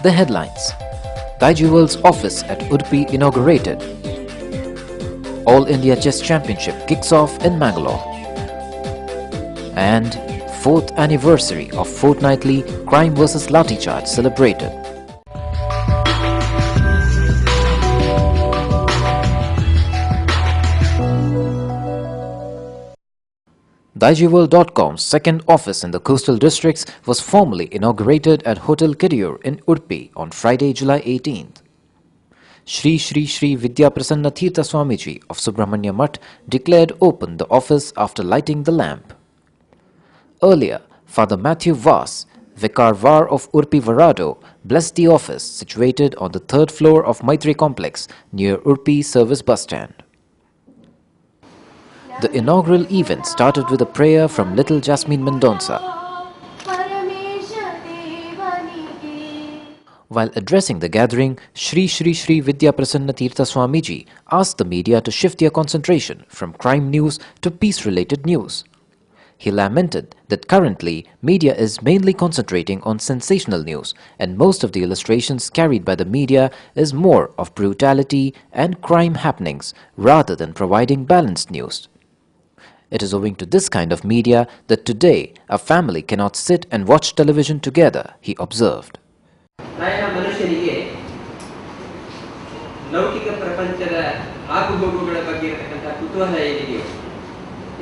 The headlines: Daijiworld's office at Udupi inaugurated. All India Chess Championship kicks off in Mangalore. And 4th anniversary of fortnightly crime vs Lathi Charge celebrated. Daijiworld.com's second office in the coastal districts was formally inaugurated at Hotel Kiriyur in Udupi on Friday, July 18th. Shri Shri Shri Vidya Prasanna Tirtha Swamiji of Subramanya Mutt declared open the office after lighting the lamp. Earlier, Father Matthew Vass, Vicar Var of Udupi Varado, blessed the office situated on the 3rd floor of Maitri Complex near Udupi Service Bus Stand. The inaugural event started with a prayer from little Jasmine Mendonça. While addressing the gathering, Shri Shri Shri Vidya Prasanna Tirtha Swamiji asked the media to shift their concentration from crime news to peace-related news. He lamented that currently media is mainly concentrating on sensational news, and most of the illustrations carried by the media is more of brutality and crime happenings rather than providing balanced news. It is owing to this kind of media that today a family cannot sit and watch television together, he observed. ಮನುಷ್ಯನಿಗೆ ಲೌಕಿಕ ಪ್ರಪಂಚದ ಆಗುಹೋಗುಗಳ ಬಗ್ಗೆ ಇರತಕ್ಕಂಥ ಕುತೂಹಲ ಏನಿದೆಯೋ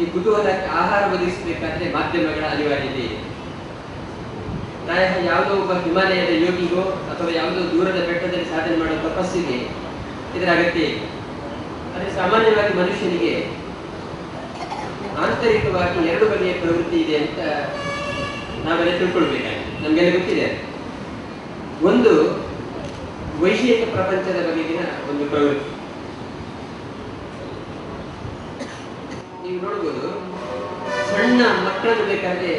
ಈ ಕುತೂಹಲಕ್ಕೆ ಆಹಾರ ಒದಗಿಸಬೇಕಾದ್ರೆ ಮಾಧ್ಯಮಗಳ ಅನಿವಾರ್ಯತೆ ಇದೆ. ಪ್ರಾಯಃ ಯಾವುದೋ ಒಬ್ಬ ಹಿಮಾಲಯದ ಯೋಗಿಗೋ ಅಥವಾ ಯಾವುದೋ ದೂರದ ಬೆಟ್ಟದಲ್ಲಿ ಸಾಧನೆ ಮಾಡುವ ತಪಸ್ಸಿಗೆ ಇದರ ಅಗತ್ಯ ಇದೆ. ಆದರೆ ಸಾಮಾನ್ಯವಾಗಿ ಮನುಷ್ಯನಿಗೆ ಆಂತರಿಕವಾಗಿ 2 ಬಗೆಯ ಪ್ರವೃತ್ತಿ ಇದೆ ಅಂತ ನಾವೆಲ್ಲ ತಿಳ್ಕೊಳ್ಬೇಕಾಗಿದೆ. ನಮಗೆಲ್ಲ ಗೊತ್ತಿದೆ. ಒಂದು ವೈಷಯಿಕ ಪ್ರಪಂಚದ ಬಗೆಗಿನ ಒಂದು ಪ್ರವೃತ್ತಿ. ನೀವು ನೋಡ್ಬೋದು, ಸಣ್ಣ ಮಕ್ಕಳನ್ನು ಬೇಕಾದ್ರೆ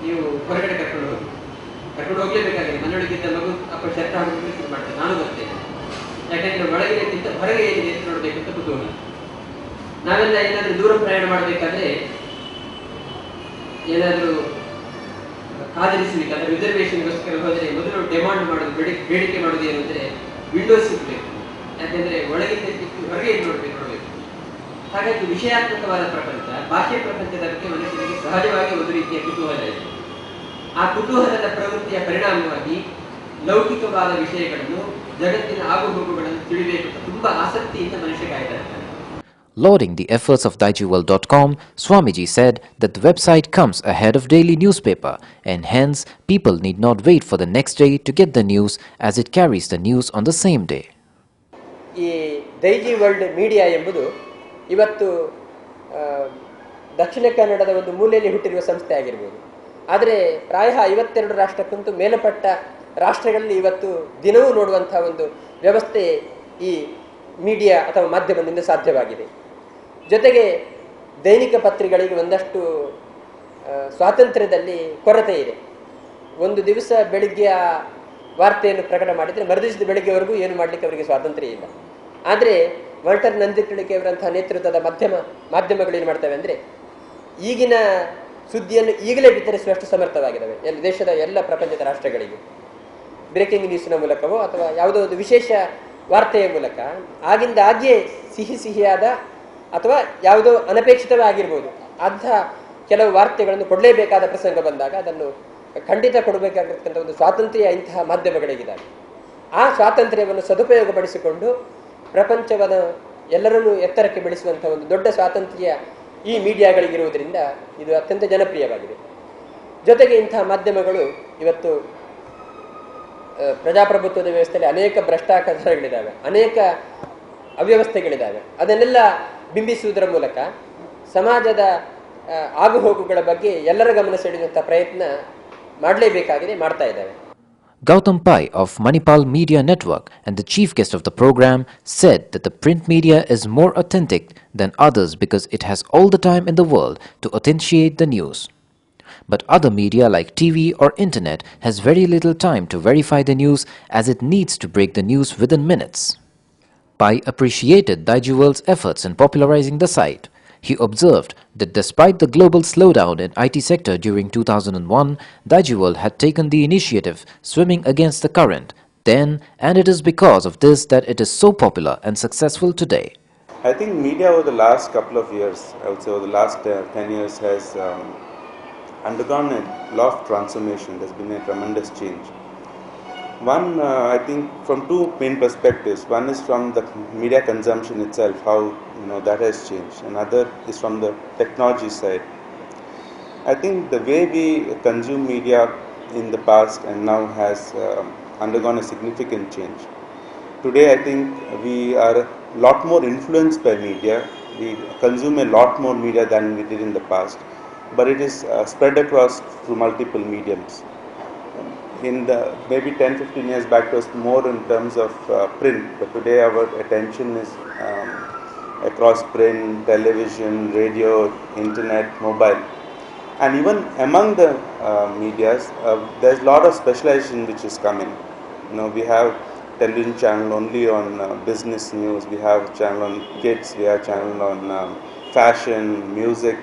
ನೀವು ಹೊರಗಡೆ ಕರ್ಕೊಂಡು ಹೋಗ್ಲೇಬೇಕಾಗಿದೆ. ಮನೆಯೊಳಗಿದ್ದ ಮಗು ಅಪ್ಪ ಶರ್ಟ್ ಹಾಕೊಂಡು ಶುರು ಮಾಡ್ತಾರೆ, ನಾನು ಬರ್ತೇನೆ. ಯಾಕಂದ್ರೆ ಒಳಗಿನಕ್ಕಿಂತ ಹೊರಗೆ ಏನಿದೆ ಅಂತ ನೋಡ್ಬೇಕು ಅಂತ ಕುತೂಹಲ. ನಾವೆಲ್ಲ ಏನಾದ್ರೂ ದೂರ ಪ್ರಯಾಣ ಮಾಡಬೇಕಾದ್ರೆ ಏನಾದ್ರೂ ಕಾದಿರಿಸಲಿಕ್ಕೆ, ಅಂದ್ರೆ ರಿಸರ್ವೇಷನ್ಗೋಸ್ಕರ ಹೋದರೆ ಮೊದಲು ಡಿಮಾಂಡ್ ಮಾಡೋದು, ಬೇಡಿಕೆ ಮಾಡೋದು ಏನು ಅಂದರೆ ವಿಂಡೋಸ್ ಸಿಗಬೇಕು. ಯಾಕೆಂದ್ರೆ ಒಳಗಿಂದ ಹೊರಗೆ ನೋಡ್ಬೇಕು. ಹಾಗಾಗಿ ವಿಷಯಾತ್ಮಕವಾದ ಪ್ರಪಂಚ, ಬಾಹ್ಯ ಪ್ರಪಂಚದ ಬಗ್ಗೆ ಮನುಷ್ಯನಿಗೆ ಸಹಜವಾಗಿ ಒಂದು ರೀತಿಯ ಕುತೂಹಲ ಇದೆ. ಆ ಕುತೂಹಲದ ಪ್ರವೃತ್ತಿಯ ಪರಿಣಾಮವಾಗಿ ಲೌಕಿಕವಾದ ವಿಷಯಗಳನ್ನು, ಜಗತ್ತಿನ ಆಗುಹೋಗುಗಳನ್ನು ತಿಳಿಬೇಕು ಅಂತ ತುಂಬಾ ಆಸಕ್ತಿಯಿಂದ ಮನುಷ್ಯ ಕಾಯ್ತಾ ಇರ್ತಾನೆ. Lauding the efforts of Daijiworld.com, Swamiji said that the website comes ahead of daily newspaper and hence people need not wait for the next day to get the news as it carries the news on the same day. ಈ Daiji world media ಎಂಬುದು ಇವತ್ತು ದಕ್ಷಿಣ ಕನ್ನಡದ ಒಂದು ಮೂಲೆಯಲ್ಲಿ ಹುಟ್ಟಿರುವ ಸಂಸ್ಥೆ ಆಗಿರ್ಬೋದು. ಆದರೆ ಪ್ರಾಯಃ 52 ರಾಷ್ಟ್ರಕ್ಕಿಂತ ಮೇಲ್ಪಟ್ಟ ರಾಷ್ಟ್ರಗಳಲ್ಲಿ ಇವತ್ತು ದಿನವೂ ನೋಡುವಂಥ ಒಂದು ವ್ಯವಸ್ಥೆ ಈ ಮೀಡಿಯಾ ಅಥವಾ ಮಾಧ್ಯಮದಿಂದ ಸಾಧ್ಯವಾಗಿದೆ. ಜೊತೆಗೆ ದೈನಿಕ ಪತ್ರಿಕೆಗಳಿಗೆ ಒಂದಷ್ಟು ಸ್ವಾತಂತ್ರ್ಯದಲ್ಲಿ ಕೊರತೆ ಇದೆ. ಒಂದು ದಿವಸ ಬೆಳಿಗ್ಗೆ ಆ ವಾರ್ತೆಯನ್ನು ಪ್ರಕಟ ಮಾಡಿದರೆ ಮರುದಿವಸದ ಬೆಳಿಗ್ಗೆವರೆಗೂ ಏನು ಮಾಡಲಿಕ್ಕೆ ಅವರಿಗೆ ಸ್ವಾತಂತ್ರ್ಯ ಇಲ್ಲ. ಆದರೆ ವಾಲ್ಟರ್ ನಂದಿಕಳಿಕೆ ಅವರಂತಹ ನೇತೃತ್ವದ ಮಾಧ್ಯಮಗಳೇನು ಮಾಡ್ತವೆ ಅಂದರೆ ಈಗಿನ ಸುದ್ದಿಯನ್ನು ಈಗಲೇ ವಿತರಿಸುವಷ್ಟು ಸಮರ್ಥವಾಗಿದ್ದಾವೆ ದೇಶದ ಎಲ್ಲ ಪ್ರಪಂಚದ ರಾಷ್ಟ್ರಗಳಿಗೆ. ಬ್ರೇಕಿಂಗ್ ನ್ಯೂಸ್ನ ಮೂಲಕವೋ ಅಥವಾ ಯಾವುದೋ ಒಂದು ವಿಶೇಷ ವಾರ್ತೆಯ ಮೂಲಕ ಆಗಿಂದಾಗಿಯೇ ಸಿಹಿಯಾದ ಅಥವಾ ಯಾವುದೋ ಅನಪೇಕ್ಷಿತವಾಗಿರ್ಬೋದು ಅಂಥ ಕೆಲವು ವಾರ್ತೆಗಳನ್ನು ಕೊಡಲೇಬೇಕಾದ ಪ್ರಸಂಗ ಬಂದಾಗ ಅದನ್ನು ಖಂಡಿತ ಕೊಡಬೇಕಾಗಿರ್ತಕ್ಕಂಥ ಒಂದು ಸ್ವಾತಂತ್ರ್ಯ ಇಂತಹ ಮಾಧ್ಯಮಗಳಿಗಿದ್ದಾವೆ. ಆ ಸ್ವಾತಂತ್ರ್ಯವನ್ನು ಸದುಪಯೋಗಪಡಿಸಿಕೊಂಡು ಪ್ರಪಂಚವನ್ನು ಎಲ್ಲರನ್ನೂ ಎತ್ತರಕ್ಕೆ ಬೆಳೆಸುವಂಥ ಒಂದು ದೊಡ್ಡ ಸ್ವಾತಂತ್ರ್ಯ ಈ ಮೀಡಿಯಾಗಳಿಗಿರುವುದರಿಂದ ಇದು ಅತ್ಯಂತ ಜನಪ್ರಿಯವಾಗಿದೆ. ಜೊತೆಗೆ ಇಂತಹ ಮಾಧ್ಯಮಗಳು ಇವತ್ತು ಪ್ರಜಾಪ್ರಭುತ್ವದ ವ್ಯವಸ್ಥೆಯಲ್ಲಿ ಅನೇಕ ಭ್ರಷ್ಟಾಚಾರಗಳಿದ್ದಾವೆ, ಅನೇಕ ಅವ್ಯವಸ್ಥೆಗಳಿದ್ದಾವೆ. ಅದನ್ನೆಲ್ಲ ಬಿಂಬಿಸುವುದರ ಮೂಲಕ ಸಮಾಜದ ಆಗುಹೋಗುಗಳ ಬಗ್ಗೆ ಎಲ್ಲರ ಗಮನ ಸೆಳೆಯುವಂಥ ಪ್ರಯತ್ನ ಮಾಡಲೇಬೇಕಾಗಿದೆ, ಮಾಡ್ತಾ ಇದ್ದಾವೆ. Gautam Pai of Manipal Media Network and the chief guest of the program said that the print media is more authentic than others because it has all the time in the world to authenticate the news. But other media like TV or internet has very little time to verify the news as it needs to break the news within minutes. Pai appreciated Daijiworld's efforts in popularizing the site. He observed that despite the global slowdown in IT sector during 2001, Daijiworld had taken the initiative, swimming against the current, then, and it is because of this that it is so popular and successful today. I think media over the last couple of years, I would say over the last 10 years, has undergone a lot of transformation. There's been a tremendous change. One, I think, from two main perspectives. One is from the media consumption itself, how that has changed. Another is from the technology side. I think the way we consume media in the past and now has undergone a significant change. Today, I think we are a lot more influenced by media. We consume a lot more media than we did in the past, but it is spread across through multiple mediums. In the maybe 10-15 years back, it was more in terms of print, but today our attention is across print, television, radio, internet, mobile. And even among the medias, there's a lot of specialization which is coming. We have television channel only on business news, we have channel on kids, we have channel on fashion, music.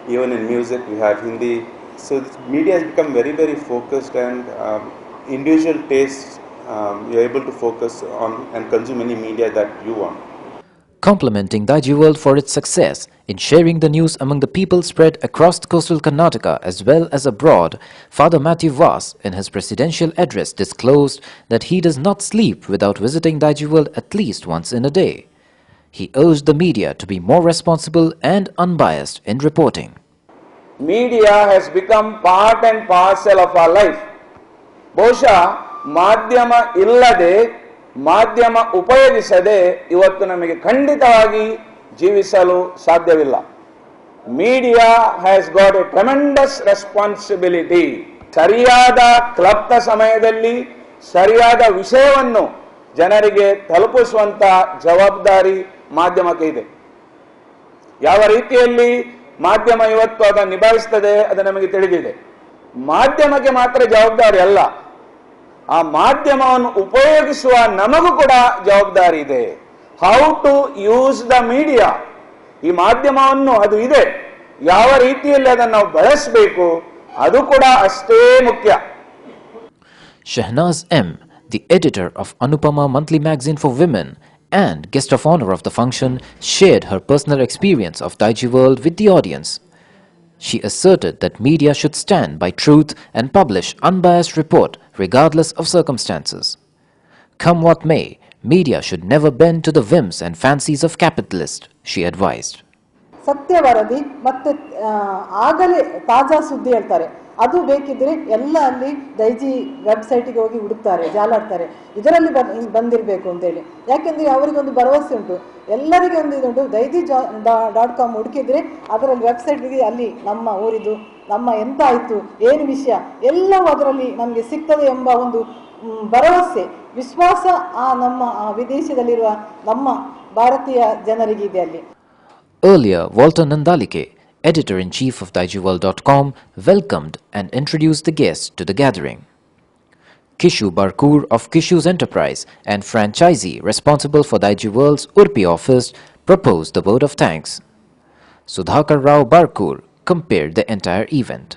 Even in music, we have Hindi. So this media has become very, very focused, and individual tastes, you're able to focus on and consume any media that you want. Complementing Daijiworld for its success in sharing the news among the people spread across coastal Karnataka as well as abroad, Father Matthew Vass, in his presidential address, disclosed that he does not sleep without visiting Daijiworld at least once in a day. He urged the media to be more responsible and unbiased in reporting. Media has become part and parcel of our life. ಬಹುಶಃ ಮಾಧ್ಯಮ ಇಲ್ಲದೆ, ಮಾಧ್ಯಮ ಉಪಯೋಗಿಸದೆ ಇವತ್ತು ನಮಗೆ ಖಂಡಿತವಾಗಿ ಜೀವಿಸಲು ಸಾಧ್ಯವಿಲ್ಲ. Media has got A tremendous responsibility. ಸರಿಯಾದ ಕ್ಲಪ್ತ ಸಮಯದಲ್ಲಿ ಸರಿಯಾದ ವಿಷಯವನ್ನು ಜನರಿಗೆ ತಲುಪಿಸುವಂತ ಜವಾಬ್ದಾರಿ ಮಾಧ್ಯಮಕ್ಕೆ ಇದೆ. ಯಾವ ರೀತಿಯಲ್ಲಿ ಮಾಧ್ಯಮ ಇವತ್ತು ಅದನ್ನು ನಿಭಾಯಿಸುತ್ತದೆ ಅದು ನಮಗೆ ತಿಳಿದಿದೆ. ಮಾಧ್ಯಮಕ್ಕೆ ಮಾತ್ರ ಜವಾಬ್ದಾರಿ ಅಲ್ಲ, ಆ ಮಾಧ್ಯಮವನ್ನು ಉಪಯೋಗಿಸುವ ನಮಗೂ ಕೂಡ ಜವಾಬ್ದಾರಿ ಇದೆ. How to use the media, ಈ ಮಾಧ್ಯಮವನ್ನು ಅದು ಇದೆ, ಯಾವ ರೀತಿಯಲ್ಲಿ ಅದನ್ನು ನಾವು ಬಳಸಬೇಕು ಅದು ಕೂಡ ಅಷ್ಟೇ ಮುಖ್ಯ. Shahnaz M., the editor of Anupama monthly magazine for women and guest of honor of the function, shared her personal experience of Daijiworld with the audience. She asserted that media should stand by truth and publish unbiased report regardless of circumstances. Come what may, media should never bend to the whims and fancies of capitalists, she advised. ಸತ್ಯ ವರದಿ ಮತ್ತೆ ಆಗಲೇ ತಾಜಾ ಸುದ್ದಿ ಹೇಳ್ತಾರೆ, ಅದು ಬೇಕಿದ್ರೆ ಎಲ್ಲ ಅಲ್ಲಿ ದೈಜಿ ವೆಬ್ಸೈಟಿಗೆ ಹೋಗಿ ಹುಡುಕ್ತಾರೆ, ಜಾಲಾಡ್ತಾರೆ, ಇದರಲ್ಲಿ ಬಂದಿರಬೇಕು ಅಂತೇಳಿ. ಯಾಕೆಂದರೆ ಅವರಿಗೊಂದು ಭರವಸೆ ಉಂಟು, ಎಲ್ಲರಿಗೆ ಒಂದು ಇದುಂಟು, daijiworld.com ಹುಡುಕಿದ್ರೆ ಅದರಲ್ಲಿ ವೆಬ್ಸೈಟ್ಗೆ ಅಲ್ಲಿ ನಮ್ಮ ಊರಿದು, ನಮ್ಮ ಎಂತ ಆಯಿತು, ಏನು ವಿಷಯ ಎಲ್ಲವೂ ಅದರಲ್ಲಿ ನಮಗೆ ಸಿಗ್ತದೆ ಎಂಬ ಒಂದು ಭರವಸೆ, ವಿಶ್ವಾಸ ನಮ್ಮ ವಿದೇಶದಲ್ಲಿರುವ ನಮ್ಮ ಭಾರತೀಯ ಜನರಿಗಿದೆ ಅಲ್ಲಿ. Earlier, Walter Nandalike, editor-in-chief of Daijiworld.com, welcomed and introduced the guests to the gathering. Kishu Barkur of Kishu's Enterprise and franchisee responsible for Daijiworld's Urpi office proposed the vote of thanks. Sudhakar Rao Barkur compared the entire event.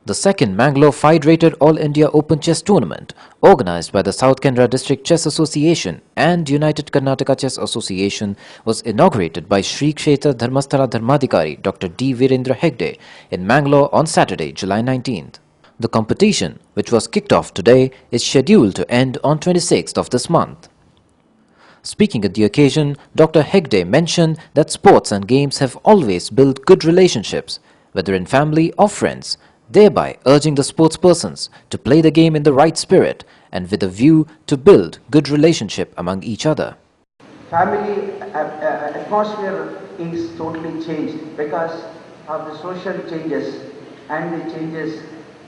The second Mangalore FIDE-rated All India Open Chess Tournament, organized by the South Canara District Chess Association and United Karnataka Chess Association, was inaugurated by Sri Kshetra Dharmasthala Dharmadhikari Dr. D. Virendra Hegde in Mangalore on Saturday, July 19th. The competition, which was kicked off today, is scheduled to end on 26th of this month. Speaking at the occasion, Dr. Hegde mentioned that sports and games have always built good relationships, whether in family or friends, thereby urging the sportspersons to play the game in the right spirit and with a view to build good relationship among each other. Family atmosphere is totally changed because of the social changes and the changes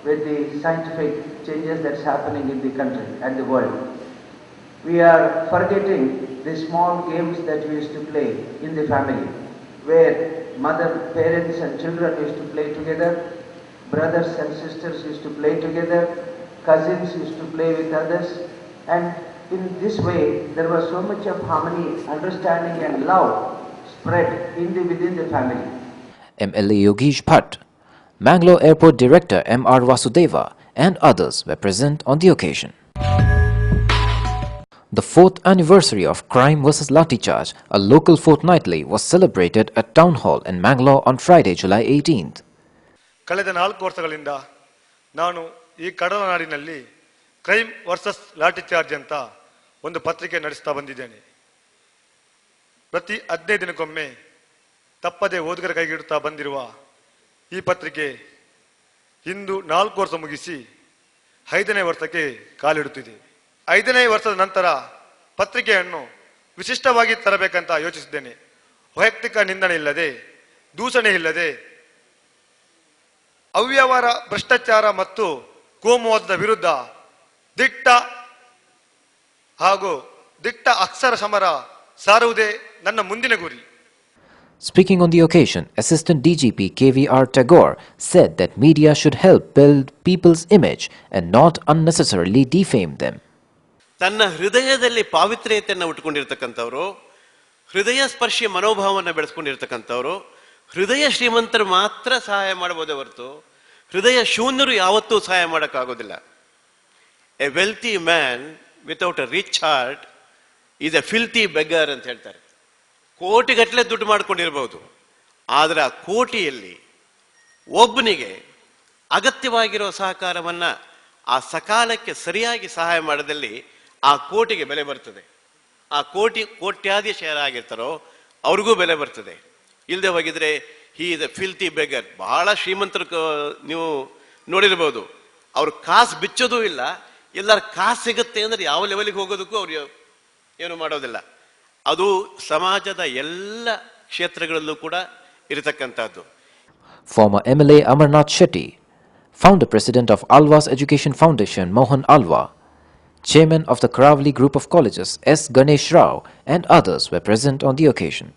with the scientific changes that's happening in the country and the world. We are forgetting the small games that we used to play in the family, where mother, parents and children used to play together, brothers and sisters used to play together, cousins used to play with others, and in this way there was so much of harmony, understanding and love spread within the family. MLA Yogesh Bhatt, Mangalore Airport Director M.R. Vasudeva and others were present on the occasion. The fourth anniversary of Crime vs. Lathicharge, a local fortnightly, was celebrated at Town Hall in Mangalore on Friday, July 18th. ಕಳೆದ 4 ವರ್ಷಗಳಿಂದ ನಾನು ಈ ಕಡಲ ನಾಡಿನಲ್ಲಿ crime versus lathi charge ಅಂತ ಒಂದು ಪತ್ರಿಕೆ ನಡೆಸ್ತಾ ಬಂದಿದ್ದೇನೆ. ಪ್ರತಿ 15 ದಿನಕ್ಕೊಮ್ಮೆ ತಪ್ಪದೆ ಓದುಗರ ಕೈಗಿಡುತ್ತಾ ಬಂದಿರುವ ಈ ಪತ್ರಿಕೆ ಇಂದು 4 ವರ್ಷ ಮುಗಿಸಿ 5ನೇ ವರ್ಷಕ್ಕೆ ಕಾಲಿಡುತ್ತಿದೆ. 5ನೇ ವರ್ಷದ ನಂತರ ಪತ್ರಿಕೆಯನ್ನು ವಿಶಿಷ್ಟವಾಗಿ ತರಬೇಕಂತ ಯೋಚಿಸಿದ್ದೇನೆ. ವೈಯಕ್ತಿಕ ನಿಂದನೆ ಇಲ್ಲದೆ, ದೂಷಣೆ ಇಲ್ಲದೆ, ಅವ್ಯವಹಾರ, ಭ್ರಷ್ಟಾಚಾರ ಮತ್ತು ಕೋಮುವಾದದ ವಿರುದ್ಧ ದಿಟ್ಟ ಅಕ್ಷರ ಸಮರ ಸಾರುವುದೇ ನನ್ನ ಮುಂದಿನ ಗುರಿ. Speaking on the occasion, Assistant DGP KVR Tagore said that media should help build people's image and not unnecessarily defame them. ತನ್ನ ಹೃದಯದಲ್ಲಿ ಪಾವಿತ್ರ್ಯತೆಯನ್ನು ಉಟ್ಕೊಂಡಿರ್ತಕ್ಕಂಥವ್ರು, ಹೃದಯ ಸ್ಪರ್ಶಿ ಮನೋಭಾವವನ್ನು ಬೆಳೆಸ್ಕೊಂಡಿರ್ತಕ್ಕಂಥವ್ರು, ಹೃದಯ ಶ್ರೀಮಂತರು ಮಾತ್ರ ಸಹಾಯ ಮಾಡಬಹುದೇ ಹೊರತು ಹೃದಯ ಶೂನ್ಯರು ಯಾವತ್ತೂ ಸಹಾಯ ಮಾಡೋಕ್ಕಾಗೋದಿಲ್ಲ. A wealthy man without a rich heart is A ಫಿಲ್ತಿ beggar ಅಂತ ಹೇಳ್ತಾರೆ. ಕೋಟಿಗಟ್ಟಲೆ ದುಡ್ಡು ಮಾಡ್ಕೊಂಡಿರ್ಬೋದು, ಆದರೆ ಆ ಕೋಟಿಯಲ್ಲಿ ಒಬ್ಬನಿಗೆ ಅಗತ್ಯವಾಗಿರೋ ಸಹಕಾರವನ್ನು ಆ ಸಕಾಲಕ್ಕೆ ಸರಿಯಾಗಿ ಸಹಾಯ ಮಾಡೋದಲ್ಲಿ ಆ ಕೋಟಿಗೆ ಬೆಲೆ ಬರ್ತದೆ. ಆ ಕೋಟ್ಯಾಧೀಶರು ಆಗಿರ್ತಾರೋ ಅವ್ರಿಗೂ ಬೆಲೆ ಬರ್ತದೆ. ಇಲ್ಲದೆ ಹೋಗಿದ್ರೆ ಹಿ ಇಸ್ ಎ ಫಿಲ್ತಿ ಬೆಗರ್. ಬಹಳ ಶ್ರೀಮಂತರು ನೀವು ನೋಡಿರ್ಬೋದು, ಅವ್ರು ಕಾಸು ಬಿಚ್ಚೋದೂ ಇಲ್ಲ, ಎಲ್ಲರ ಕಾಸು ಸಿಗುತ್ತೆ ಅಂದರೆ ಯಾವ ಲೆವೆಲ್ಗೆ ಹೋಗೋದಕ್ಕೂ ಅವ್ರು ಏನು ಮಾಡೋದಿಲ್ಲ. ಅದು ಸಮಾಜದ ಎಲ್ಲ ಕ್ಷೇತ್ರಗಳಲ್ಲೂ ಕೂಡ ಇರತಕ್ಕಂಥದ್ದು. Former MLA Amarnath Shetty, Founder President of Alva's Education Foundation Mohan Alva, Chairman of the Karavali Group of Colleges S. Ganesh Rao and others were present on the occasion.